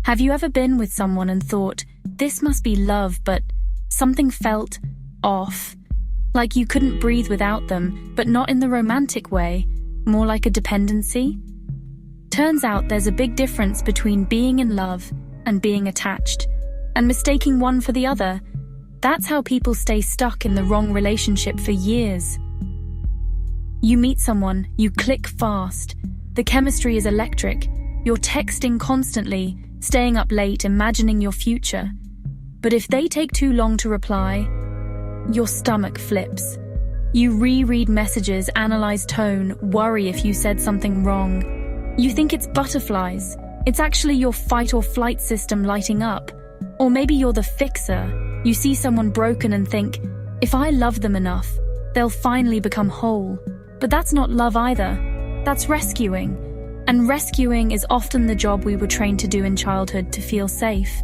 Have you ever been with someone and thought, this must be love, but something felt off? Like you couldn't breathe without them, but not in the romantic way, more like a dependency? Turns out there's a big difference between being in love and being attached, and mistaking one for the other. That's how people stay stuck in the wrong relationship for years. You meet someone, you click fast, the chemistry is electric, you're texting constantly, staying up late, imagining your future. But if they take too long to reply, your stomach flips. You reread messages, analyze tone, worry if you said something wrong. You think it's butterflies. It's actually your fight or flight system lighting up. Or maybe you're the fixer. You see someone broken and think, if I love them enough, they'll finally become whole. But that's not love either. That's rescuing. And rescuing is often the job we were trained to do in childhood to feel safe.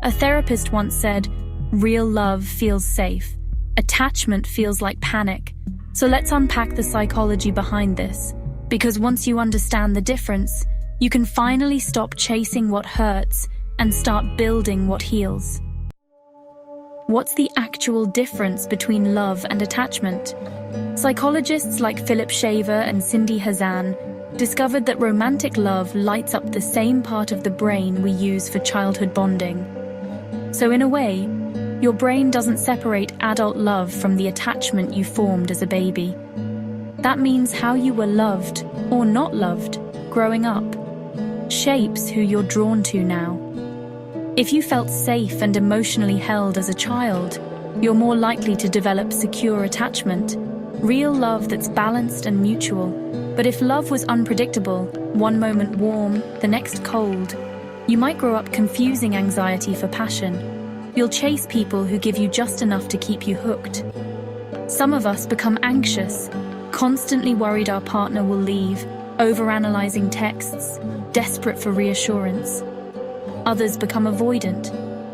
A therapist once said, real love feels safe. Attachment feels like panic. So let's unpack the psychology behind this. Because once you understand the difference, you can finally stop chasing what hurts and start building what heals. What's the actual difference between love and attachment? Psychologists like Philip Shaver and Cindy Hazan discovered that romantic love lights up the same part of the brain we use for childhood bonding. So in a way, your brain doesn't separate adult love from the attachment you formed as a baby. That means how you were loved, or not loved, growing up, shapes who you're drawn to now. If you felt safe and emotionally held as a child, you're more likely to develop secure attachment, real love that's balanced and mutual. But if love was unpredictable, one moment warm, the next cold, you might grow up confusing anxiety for passion. You'll chase people who give you just enough to keep you hooked. Some of us become anxious, constantly worried our partner will leave, overanalyzing texts, desperate for reassurance. Others become avoidant,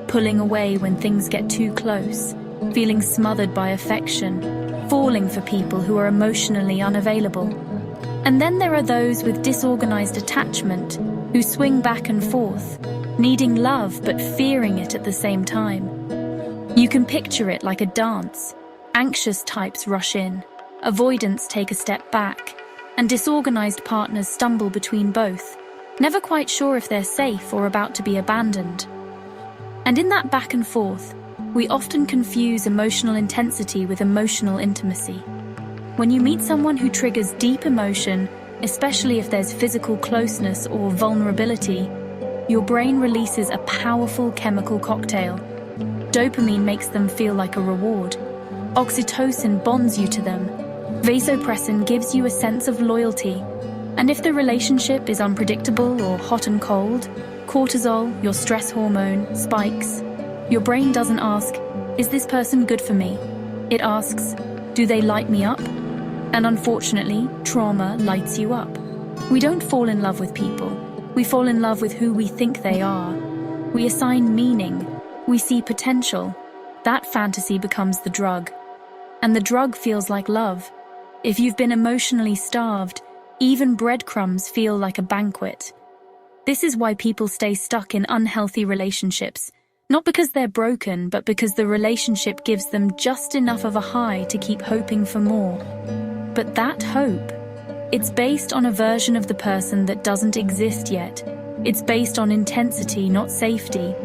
pulling away when things get too close, feeling smothered by affection, falling for people who are emotionally unavailable. And then there are those with disorganized attachment who swing back and forth, needing love but fearing it at the same time. You can picture it like a dance. Anxious types rush in, avoidants take a step back, and disorganized partners stumble between both, never quite sure if they're safe or about to be abandoned. And in that back and forth, we often confuse emotional intensity with emotional intimacy. When you meet someone who triggers deep emotion, especially if there's physical closeness or vulnerability, your brain releases a powerful chemical cocktail. Dopamine makes them feel like a reward. Oxytocin bonds you to them. Vasopressin gives you a sense of loyalty. And if the relationship is unpredictable or hot and cold, cortisol, your stress hormone, spikes. Your brain doesn't ask, is this person good for me? It asks, do they light me up? And unfortunately, trauma lights you up. We don't fall in love with people. We fall in love with who we think they are. We assign meaning. We see potential. That fantasy becomes the drug. And the drug feels like love. If you've been emotionally starved, even breadcrumbs feel like a banquet. This is why people stay stuck in unhealthy relationships. Not because they're broken, but because the relationship gives them just enough of a high to keep hoping for more. But that hope, it's based on a version of the person that doesn't exist yet. It's based on intensity, not safety.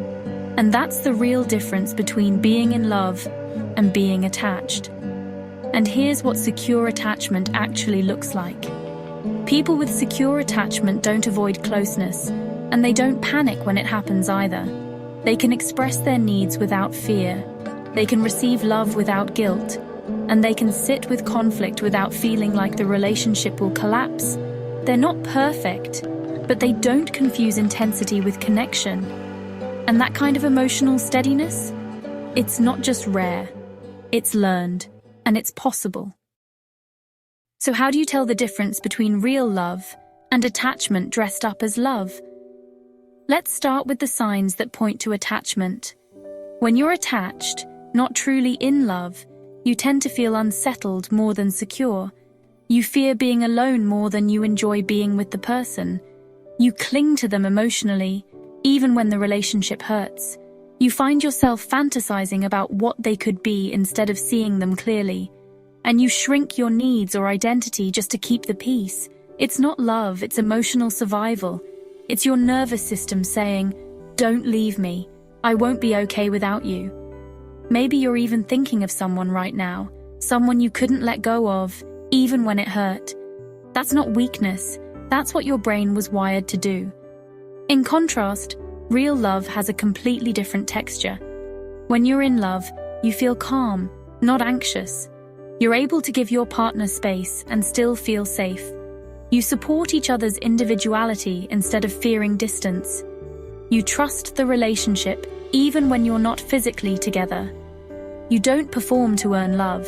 And that's the real difference between being in love and being attached. And here's what secure attachment actually looks like. People with secure attachment don't avoid closeness, and they don't panic when it happens either. They can express their needs without fear. They can receive love without guilt. And they can sit with conflict without feeling like the relationship will collapse. They're not perfect, but they don't confuse intensity with connection. And that kind of emotional steadiness? It's not just rare. It's learned, and it's possible. So how do you tell the difference between real love and attachment dressed up as love? Let's start with the signs that point to attachment. When you're attached, not truly in love, you tend to feel unsettled more than secure. You fear being alone more than you enjoy being with the person. You cling to them emotionally, even when the relationship hurts. You find yourself fantasizing about what they could be instead of seeing them clearly. And you shrink your needs or identity just to keep the peace. It's not love, it's emotional survival. It's your nervous system saying, "Don't leave me. I won't be okay without you." Maybe you're even thinking of someone right now, someone you couldn't let go of, even when it hurt. That's not weakness, that's what your brain was wired to do. In contrast, real love has a completely different texture. When you're in love, you feel calm, not anxious. You're able to give your partner space and still feel safe. You support each other's individuality instead of fearing distance. You trust the relationship even when you're not physically together. You don't perform to earn love.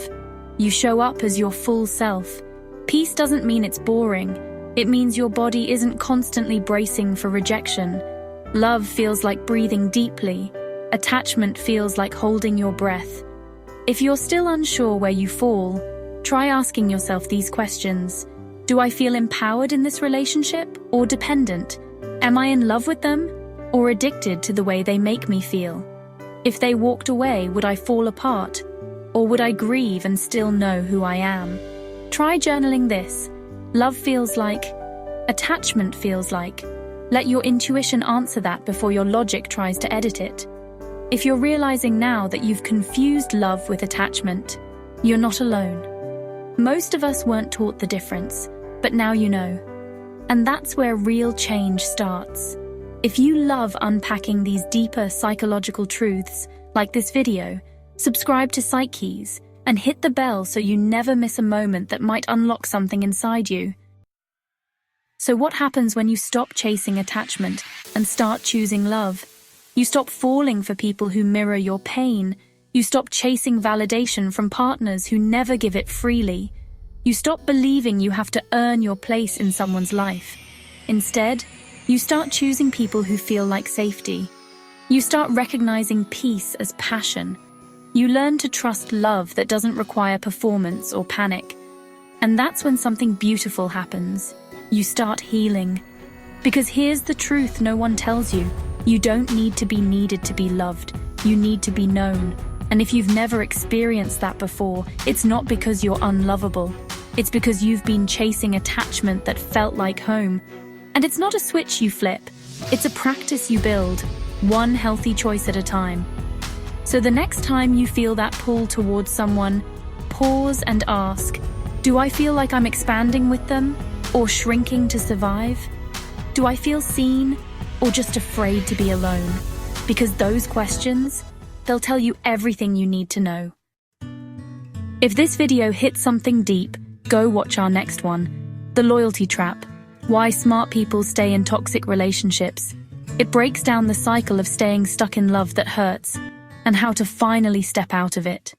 You show up as your full self. Peace doesn't mean it's boring. It means your body isn't constantly bracing for rejection. Love feels like breathing deeply. Attachment feels like holding your breath. If you're still unsure where you fall, try asking yourself these questions. Do I feel empowered in this relationship or dependent? Am I in love with them or addicted to the way they make me feel? If they walked away, would I fall apart? Or would I grieve and still know who I am? Try journaling this. Love feels like. Attachment feels like. Let your intuition answer that before your logic tries to edit it. If you're realizing now that you've confused love with attachment, you're not alone. Most of us weren't taught the difference, but now you know. And that's where real change starts. If you love unpacking these deeper psychological truths, like this video, subscribe to PsycKeys and hit the bell so you never miss a moment that might unlock something inside you. So what happens when you stop chasing attachment and start choosing love? You stop falling for people who mirror your pain. You stop chasing validation from partners who never give it freely. You stop believing you have to earn your place in someone's life. Instead, you start choosing people who feel like safety. You start recognizing peace as passion. You learn to trust love that doesn't require performance or panic. And that's when something beautiful happens. You start healing. Because here's the truth no one tells you. You don't need to be needed to be loved. You need to be known. And if you've never experienced that before, it's not because you're unlovable. It's because you've been chasing attachment that felt like home. And it's not a switch you flip. It's a practice you build, one healthy choice at a time. So the next time you feel that pull towards someone, pause and ask, do I feel like I'm expanding with them or shrinking to survive? Do I feel seen or just afraid to be alone? Because those questions, they'll tell you everything you need to know. If this video hit something deep, go watch our next one, The Loyalty Trap, Why Smart People Stay in Toxic Relationships. It breaks down the cycle of staying stuck in love that hurts and how to finally step out of it.